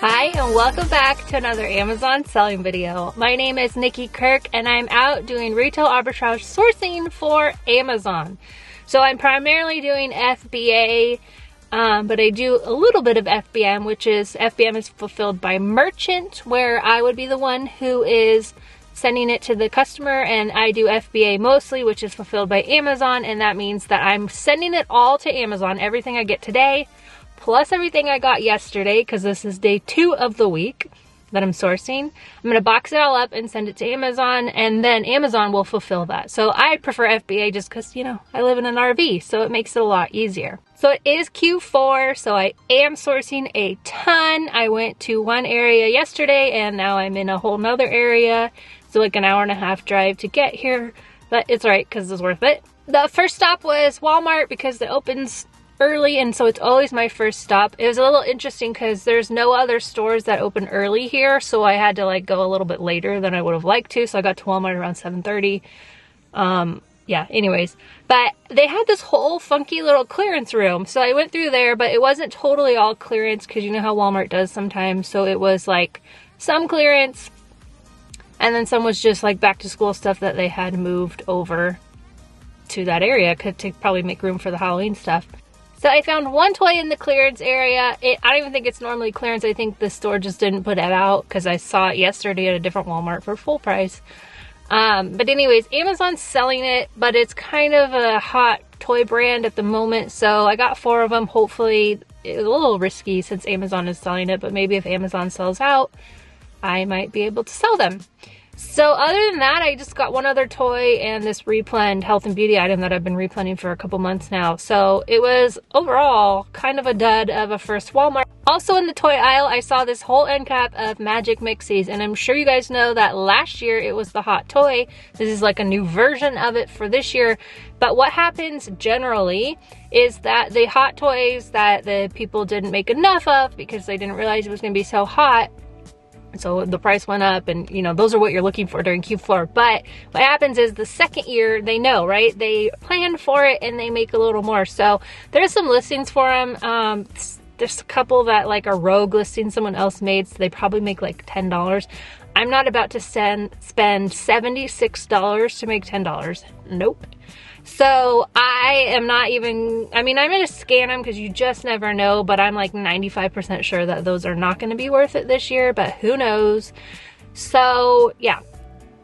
Hi and welcome back to another Amazon selling video. My name is Nikki Kirk and I'm out doing retail arbitrage sourcing for Amazon. So I'm primarily doing FBA, but I do a little bit of FBM, which is FBM is fulfilled by merchant, where I would be the one who is sending it to the customer, and I do FBA mostly, which is fulfilled by Amazon, and that means that I'm sending it all to Amazon, everything I get today, plus everything I got yesterday, because this is day 2 of the week that I'm sourcing. I'm going to box it all up and send it to Amazon, and then Amazon will fulfill that. So I prefer FBA just because, you know, I live in an RV, so it makes it a lot easier. So it is Q4, so I am sourcing a ton. I went to one area yesterday, and now I'm in a whole nother area. So like an hour and a half drive to get here, but it's all right because it's worth it. The first stop was Walmart because it opens early, and so it's always my first stop. It was a little interesting because there's no other stores that open early here, so I had to like go a little bit later than I would have liked to, so I got to Walmart around 7:30. Yeah, anyways, but they had this whole funky little clearance room, so I went through there, but it wasn't totally all clearance because you know how Walmart does sometimes, so it was like some clearance, and then some was just like back to school stuff that they had moved over to that area to probably make room for the Halloween stuff. So I found one toy in the clearance area. I don't even think it's normally clearance. I think the store just didn't put it out because I saw it yesterday at a different Walmart for full price. But anyways, Amazon's selling it, but it's kind of a hot toy brand at the moment. So I got 4 of them. Hopefully, it was a little risky since Amazon is selling it, but maybe if Amazon sells out, I might be able to sell them. So other than that, I just got one other toy and this replanned health and beauty item that I've been replanning for a couple months now. So it was overall kind of a dud of a first Walmart. Also in the toy aisle, I saw this whole end cap of Magic Mixies, and I'm sure you guys know that last year it was the hot toy. This is like a new version of it for this year. But what happens generally is that the hot toys that the people didn't make enough of because they didn't realize it was going to be so hot, so the price went up, and you know, those are what you're looking for during Q4. But what happens is the second year, they know, right? They plan for it and they make a little more. So there's some listings for them. There's a couple that like are rogue listings someone else made, so they probably make like $10. I'm not about to spend $76 to make $10. Nope. So I am not even, I mean, I'm going to scan them because you just never know, but I'm like 95% sure that those are not going to be worth it this year, but who knows? So yeah,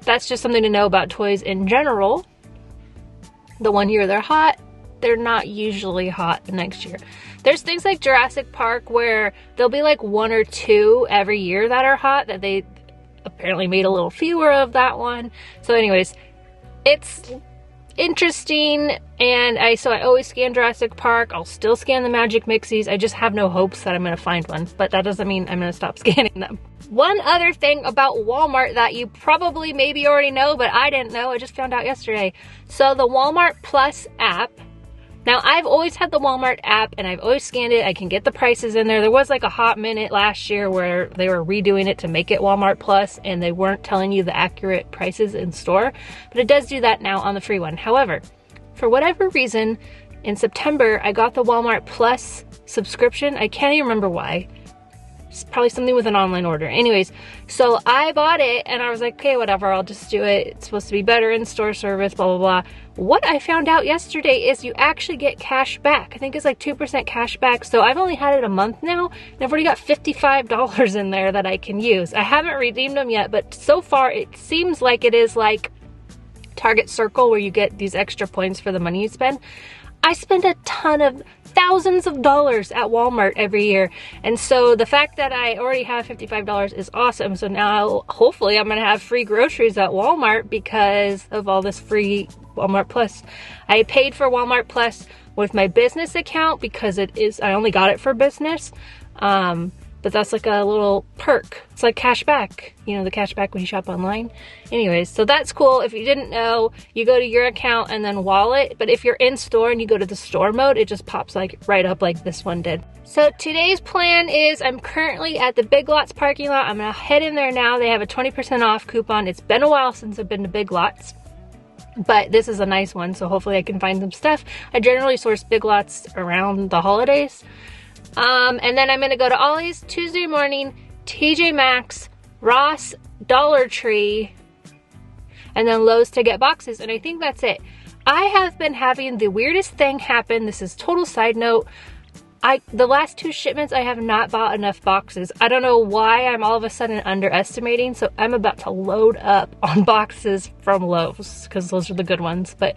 that's just something to know about toys in general. The one year they're hot, they're not usually hot the next year. There's things like Jurassic Park where there'll be like 1 or 2 every year that are hot, that they apparently made a little fewer of that one. So anyways, it's interesting, and so I always scan Jurassic Park. I'll still scan the Magic Mixies. I just have no hopes that I'm going to find one, but that doesn't mean I'm going to stop scanning them. One other thing about Walmart that you probably maybe already know, but I didn't know, I just found out yesterday. So the Walmart Plus app, now I've always had the Walmart app and I've always scanned it. I can get the prices in there. There was like a hot minute last year where they were redoing it to make it Walmart Plus and they weren't telling you the accurate prices in store, but it does do that now on the free one. However, for whatever reason, in September, I got the Walmart Plus subscription. I can't even remember why. It's probably something with an online order. Anyways, so I bought it and I was like, okay, whatever, I'll just do it. It's supposed to be better in store service, blah, blah, blah. What I found out yesterday is you actually get cash back. I think it's like 2% cash back. So I've only had it a month now and I've already got $55 in there that I can use. I haven't redeemed them yet, but so far it seems like it is like Target Circle where you get these extra points for the money you spend. I spend a ton of thousands of dollars at Walmart every year, and so the fact that I already have $55 is awesome. So now hopefully I'm gonna have free groceries at Walmart because of all this free Walmart Plus. I paid for Walmart Plus with my business account because I only got it for business, but that's like a little perk. It's like cash back, you know, the cash back when you shop online. Anyways, so that's cool. If you didn't know, you go to your account and then wallet, but if you're in store and you go to the store mode, it just pops like right up like this one did. So today's plan is I'm currently at the Big Lots parking lot. I'm gonna head in there now. They have a 20% off coupon. It's been a while since I've been to Big Lots, but this is a nice one, so hopefully I can find some stuff. I generally source Big Lots around the holidays. And then I'm gonna go to Ollie's Tuesday morning, TJ Maxx, Ross, Dollar Tree, and then Lowe's to get boxes, and I think that's it. I have been having the weirdest thing happen. This is total side note. The last 2 shipments, I have not bought enough boxes. I don't know why I'm all of a sudden underestimating, so I'm about to load up on boxes from Lowe's, because those are the good ones. But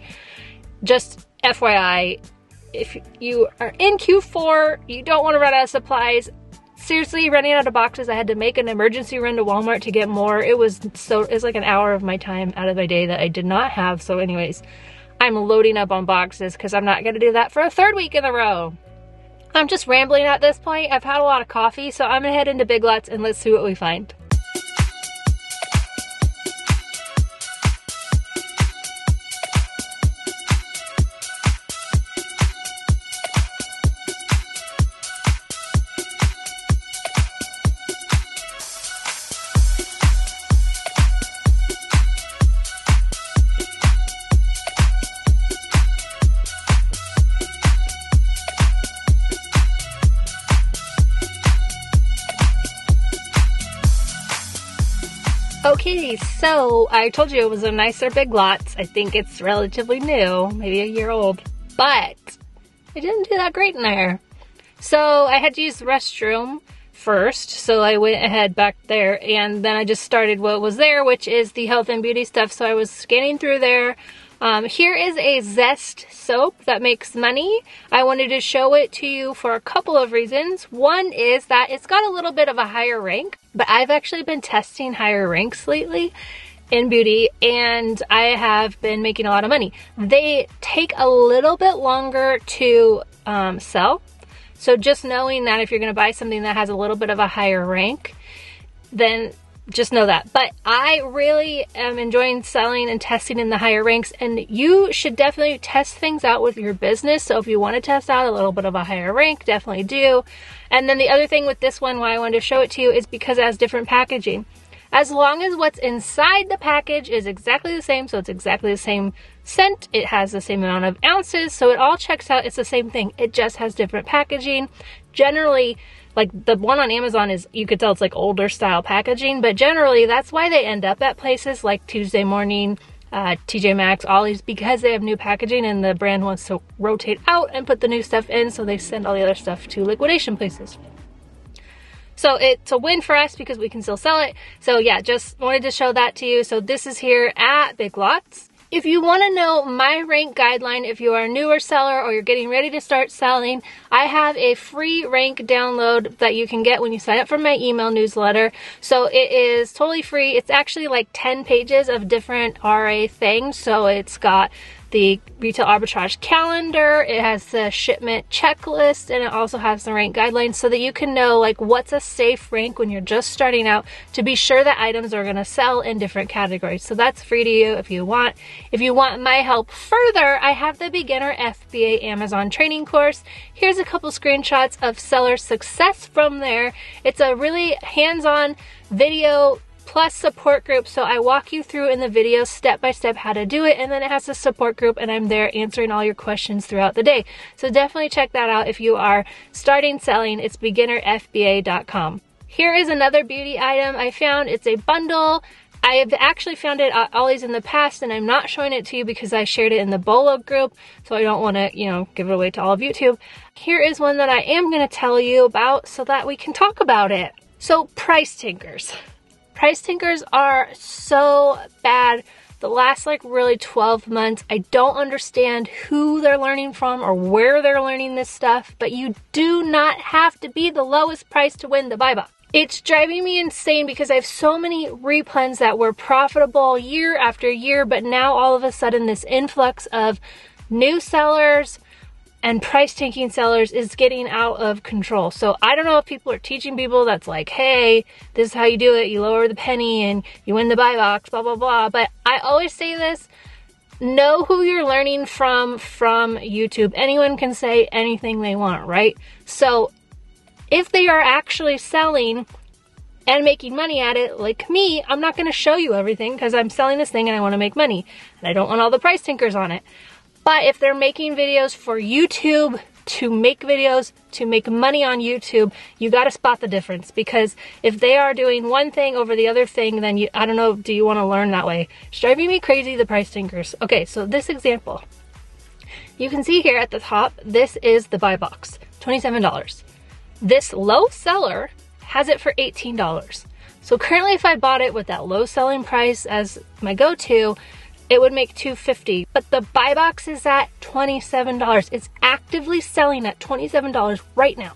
just FYI, if you are in Q4, you don't want to run out of supplies. Seriously, running out of boxes, I had to make an emergency run to Walmart to get more. It's like an hour of my time out of my day that I did not have. So anyways, I'm loading up on boxes because I'm not going to do that for a 3rd week in a row. I'm just rambling at this point. I've had a lot of coffee, so I'm going to head into Big Lots and let's see what we find. Okay, so I told you it was a nicer Big Lots. I think it's relatively new, maybe a year old, but I didn't do that great in there. So I had to use the restroom first, so I went ahead back there, and then I just started what was there, which is the health and beauty stuff. So I was scanning through there. Here is a Zest soap that makes money. I wanted to show it to you for a couple of reasons. One is that it's got a little bit of a higher rank, but I've actually been testing higher ranks lately in beauty, and I have been making a lot of money. They take a little bit longer to sell. So just knowing that if you're going to buy something that has a little bit of a higher rank, then just know that. But I really am enjoying selling and testing in the higher ranks, and you should definitely test things out with your business. So if you want to test out a little bit of a higher rank, definitely do. And then the other thing with this one, why I wanted to show it to you, is because it has different packaging. As long as what's inside the package is exactly the same, so it's exactly the same scent, it has the same amount of ounces, so it all checks out, it's the same thing. It just has different packaging. Generally, like the one on Amazon is, you could tell it's like older style packaging, but generally that's why they end up at places like Tuesday Morning, TJ Maxx, Ollie's, because they have new packaging and the brand wants to rotate out and put the new stuff in, so they send all the other stuff to liquidation places. So it's a win for us because we can still sell it. So yeah, just wanted to show that to you. So this is here at Big Lots. If you want to know my rank guideline, if you are a newer seller or you're getting ready to start selling, I have a free rank download that you can get when you sign up for my email newsletter. So it is totally free. It's actually like 10 pages of different RA things. So it's got the retail arbitrage calendar, it has the shipment checklist, and it also has the rank guidelines so that you can know like what's a safe rank when you're just starting out to be sure that items are going to sell in different categories. So that's free to you if you want. If you want my help further, I have the beginner FBA Amazon training course. Here's a couple screenshots of seller success from there. It's a really hands-on video plus support group, so I walk you through in the video step by step how to do it, and then it has a support group and I'm there answering all your questions throughout the day. So definitely check that out if you are starting selling. It's beginnerfba.com. Here is another beauty item I found. It's a bundle. I have actually found it at Ollie's in the past, and I'm not showing it to you because I shared it in the Bolo group, so I don't want to, give it away to all of YouTube. Here is one that I am going to tell you about so that we can talk about it. So Price Tinkers. Price Tinkers are so bad. The last really 12 months, I don't understand who they're learning from or where they're learning this stuff, but you do not have to be the lowest price to win the buy box. It's driving me insane because I have so many replens that were profitable year after year, but now all of a sudden this influx of new sellers and price tanking sellers is getting out of control. So I don't know if people are teaching people that's like, hey, this is how you do it. You lower the penny and you win the buy box, blah, blah, blah. But I always say this, know who you're learning from YouTube. Anyone can say anything they want, right? So if they are actually selling and making money at it, like me, I'm not going to show you everything because I'm selling this thing and I want to make money. And I don't want all the price tinkers on it. But if they're making videos for YouTube to make videos, to make money on YouTube, you got to spot the difference, because if they are doing one thing over the other thing, then I don't know, do you want to learn that way? It's driving me crazy, the price stinkers. Okay, so this example, you can see here at the top, this is the buy box, $27. This low seller has it for $18. So currently if I bought it with that low selling price as my go-to, it would make $250, but the buy box is at $27. It's actively selling at $27 right now.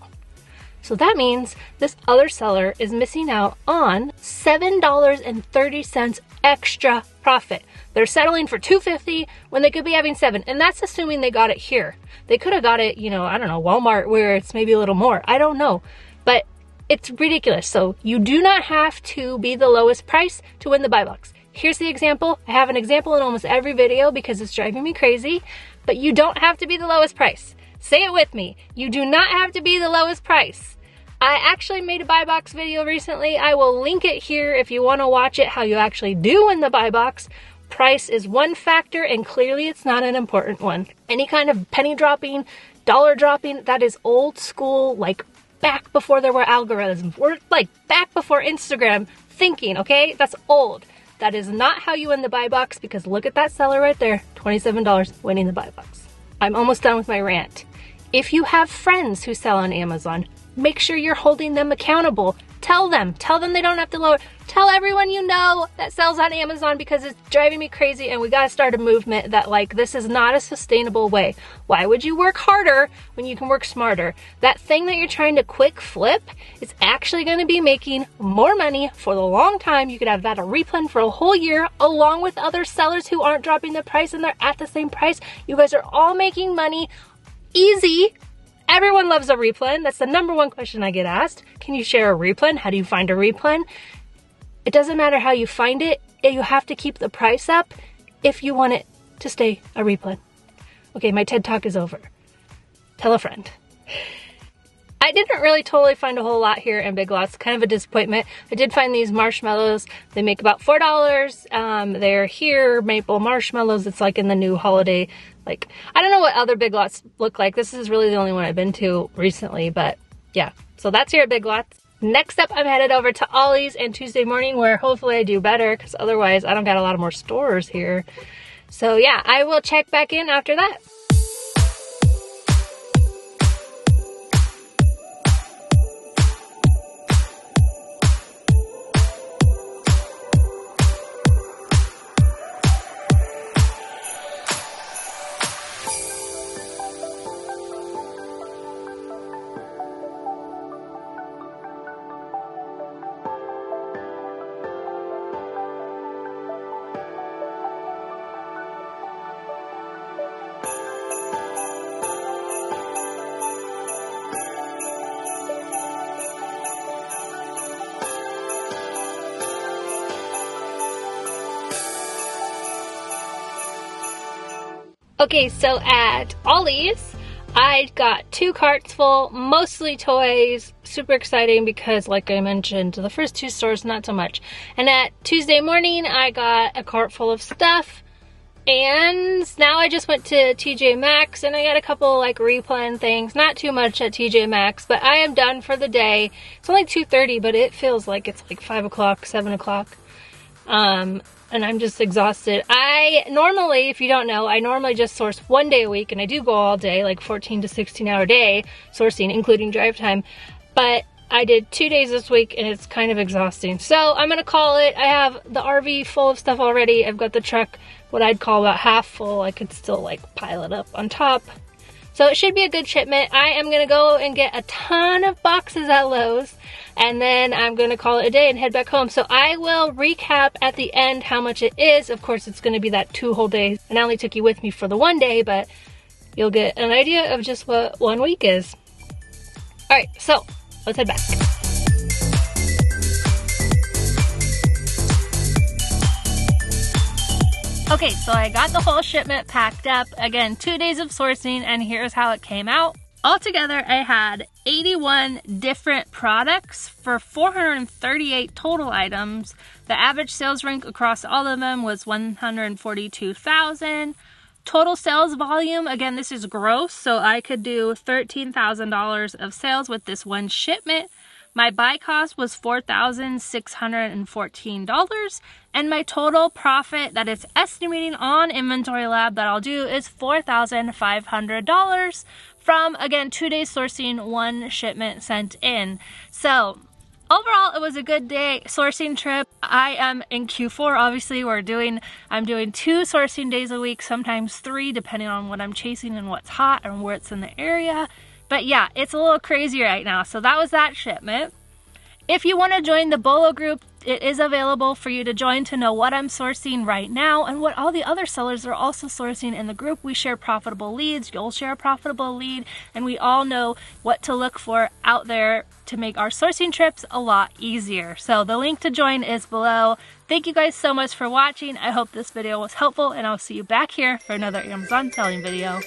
So that means this other seller is missing out on $7.30 extra profit. They're settling for $250 when they could be having $7, and that's assuming they got it here. They could have got it, you know, I don't know, Walmart, where it's maybe a little more. I don't know, but it's ridiculous. So you do not have to be the lowest price to win the buy box. Here's the example. I have an example in almost every video because it's driving me crazy, but you don't have to be the lowest price. Say it with me. You do not have to be the lowest price. I actually made a buy box video recently. I will link it here if you want to watch it, how you actually do win the buy box. Price is one factor, and clearly it's not an important one. Any kind of penny dropping, dollar dropping, that is old school, like back before there were algorithms. We're like back before Instagram thinking, okay? That's old. That is not how you win the buy box, because look at that seller right there, $27 winning the buy box. I'm almost done with my rant. If you have friends who sell on Amazon, make sure you're holding them accountable. Tell them they don't have to lower. Tell everyone you know that sells on Amazon, because it's driving me crazy, and we gotta start a movement that, like, this is not a sustainable way. Why would you work harder when you can work smarter? That thing that you're trying to quick flip is actually gonna be making more money for the long time. You could have that a replan for a whole year, along with other sellers who aren't dropping the price and they're at the same price. You guys are all making money. Easy. Everyone loves a replan. That's the #1 question I get asked. Can you share a replan? How do you find a replan? It doesn't matter how you find it. You have to keep the price up if you want it to stay a replan. Okay, my TED Talk is over. Tell a friend. I didn't really totally find a whole lot here in Big Lots. Kind of a disappointment. I did find these marshmallows. They make about $4. They're here, maple marshmallows. It's like in the new holiday. Like, I don't know what other Big Lots look like. This is really the only one I've been to recently, but yeah. So that's here at Big Lots. Next up, I'm headed over to Ollie's and Tuesday Morning, where hopefully I do better, because otherwise I don't got a lot of more stores here. So yeah, I will check back in after that. Okay, so at Ollie's, I got 2 carts full, mostly toys. Super exciting because, like I mentioned, the first 2 stores, not so much. And at Tuesday Morning, I got a cart full of stuff. And now I just went to TJ Maxx and I got a couple like replan things. Not too much at TJ Maxx, but I am done for the day. It's only 2:30, but it feels like it's like 5 o'clock, 7 o'clock. And I'm just exhausted. I normally, if you don't know, I normally just source 1 day a week, and I do go all day, like 14 to 16 hour day sourcing, including drive time. But I did 2 days this week, and it's kind of exhausting. So I'm gonna call it. I have the RV full of stuff already. I've got the truck, what I'd call about half full. I could still like pile it up on top. So it should be a good shipment. I am gonna go and get a ton of boxes at Lowe's, and then I'm gonna call it a day and head back home. So I will recap at the end how much it is. Of course, it's gonna be that 2 whole days. And I only took you with me for the 1 day, but you'll get an idea of just what 1 week is. All right, so let's head back. Okay, so I got the whole shipment packed up. Again, 2 days of sourcing, and here's how it came out. Altogether, I had 81 different products for 438 total items. The average sales rank across all of them was 142,000. Total sales volume, again, this is gross, so I could do $13,000 of sales with this one shipment. My buy cost was $4,614, and my total profit that it's estimating on Inventory Lab that I'll do is $4,500 from, again, 2 days sourcing, 1 shipment sent in. So overall, it was a good day sourcing trip. I am in Q4, obviously. I'm doing 2 sourcing days a week, sometimes 3, depending on what I'm chasing and what's hot and where it's in the area. But yeah, it's a little crazy right now. So that was that shipment. If you want to join the Bolo group, it is available for you to join to know what I'm sourcing right now and what all the other sellers are also sourcing in the group. We share profitable leads, you'll share a profitable lead, and we all know what to look for out there to make our sourcing trips a lot easier. So the link to join is below. Thank you guys so much for watching. I hope this video was helpful, and I'll see you back here for another Amazon selling video.